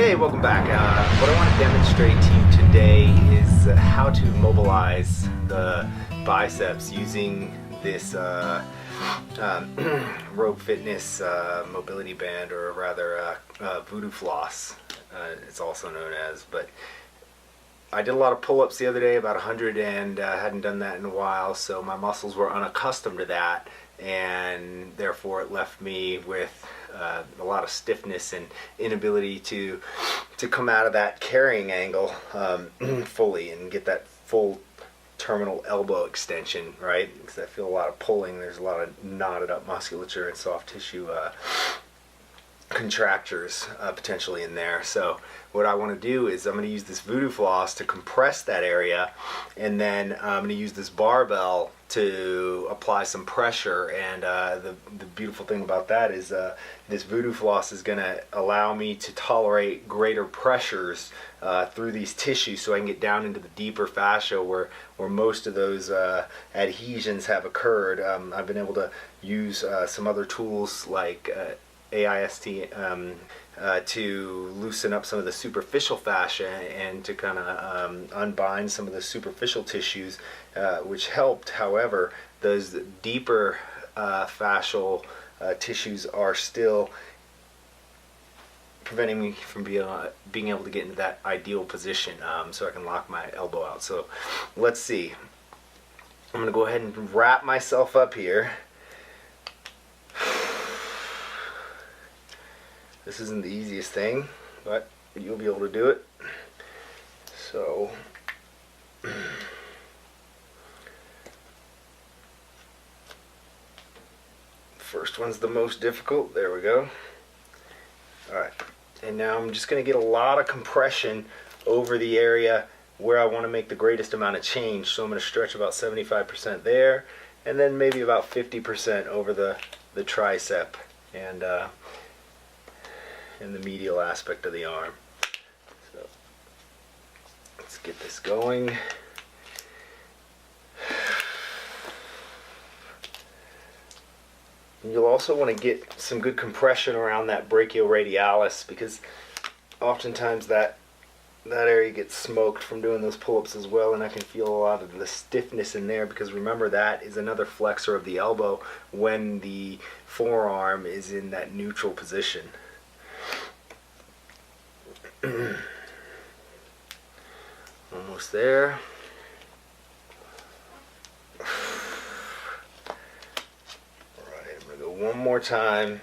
Hey, welcome back. What I want to demonstrate to you today is how to mobilize the biceps using this Rogue Fitness mobility band, or rather Voodoo Floss, it's also known as. But I did a lot of pull-ups the other day, about 100, and hadn't done that in a while, so my muscles were unaccustomed to that, and therefore it left me with a lot of stiffness and inability to come out of that carrying angle fully and get that full terminal elbow extension, right? Because I feel a lot of pulling. There's a lot of knotted up musculature and soft tissue contractures potentially in there. So what I want to do is I'm going to use this Voodoo Floss to compress that area, and then I'm going to use this barbell to apply some pressure. And the beautiful thing about that is this Voodoo Floss is going to allow me to tolerate greater pressures through these tissues, so I can get down into the deeper fascia where most of those adhesions have occurred. I've been able to use some other tools like AIST to loosen up some of the superficial fascia and to kind of unbind some of the superficial tissues, which helped. However, those deeper fascial tissues are still preventing me from being able to get into that ideal position, so I can lock my elbow out. So let's see. I'm going to go ahead and wrap myself up here. This isn't the easiest thing, but you'll be able to do it. So first one's the most difficult. There we go. Alright, and now I'm just going to get a lot of compression over the area where I want to make the greatest amount of change. So I'm going to stretch about 75% there, and then maybe about 50% over the tricep and the medial aspect of the arm. So let's get this going. And you'll also want to get some good compression around that brachioradialis, because oftentimes that area gets smoked from doing those pull-ups as well, and I can feel a lot of the stiffness in there, because remember, that is another flexor of the elbow when the forearm is in that neutral position. Almost there. Alright, I'm going to go one more time.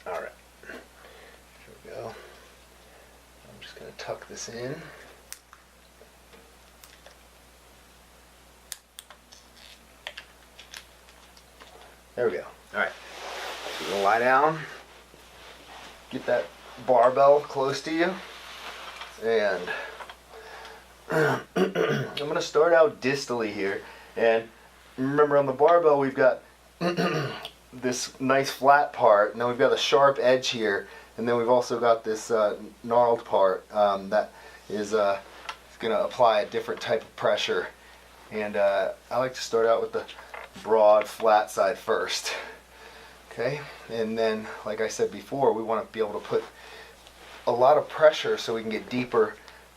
Alright, here we go. I'm just going to tuck this in. There we go. Alright, so you're going to lie down, get that barbell close to you, and I'm going to start out distally here. And remember, on the barbell we've got this nice flat part, and then we've got a sharp edge here, and then we've also got this gnarled part that is going to apply a different type of pressure. And I like to start out with the broad flat side first. Okay, and then, like I said before, we want to be able to put a lot of pressure so we can get deeper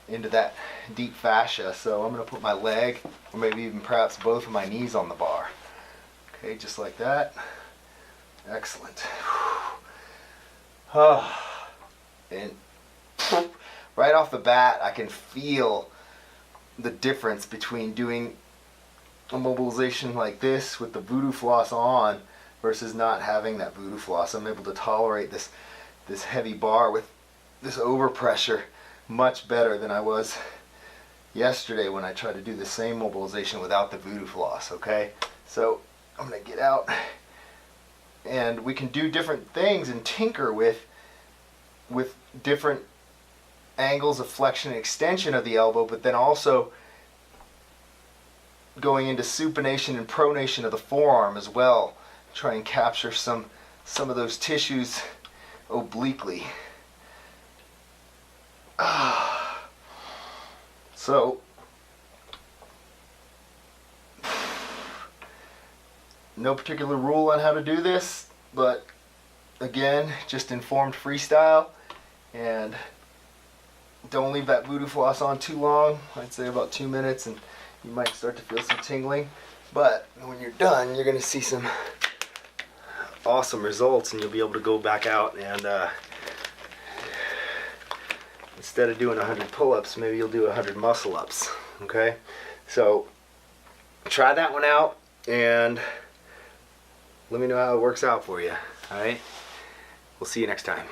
into that deep fascia. So I'm going to put my leg, or maybe even perhaps both of my knees, on the bar. Okay, just like that. Excellent. And right off the bat, I can feel the difference between doing a mobilization like this with the Voodoo Floss on versus not having that Voodoo Floss. I'm able to tolerate this heavy bar with this overpressure much better than I was yesterday when I tried to do the same mobilization without the Voodoo Floss. Okay, so I'm going to get out, and we can do different things and tinker with different angles of flexion and extension of the elbow, but then also going into supination and pronation of the forearm as well. Try and capture some of those tissues obliquely. So No particular rule on how to do this, but again, just informed freestyle. And don't leave that Voodoo floss on too long. I'd say about 2 minutes, and you might start to feel some tingling. But when you're done, you're going to see some awesome results, and you'll be able to go back out and instead of doing 100 pull-ups, maybe you'll do 100 muscle-ups. Okay? So try that one out and let me know how it works out for you. Alright? We'll see you next time.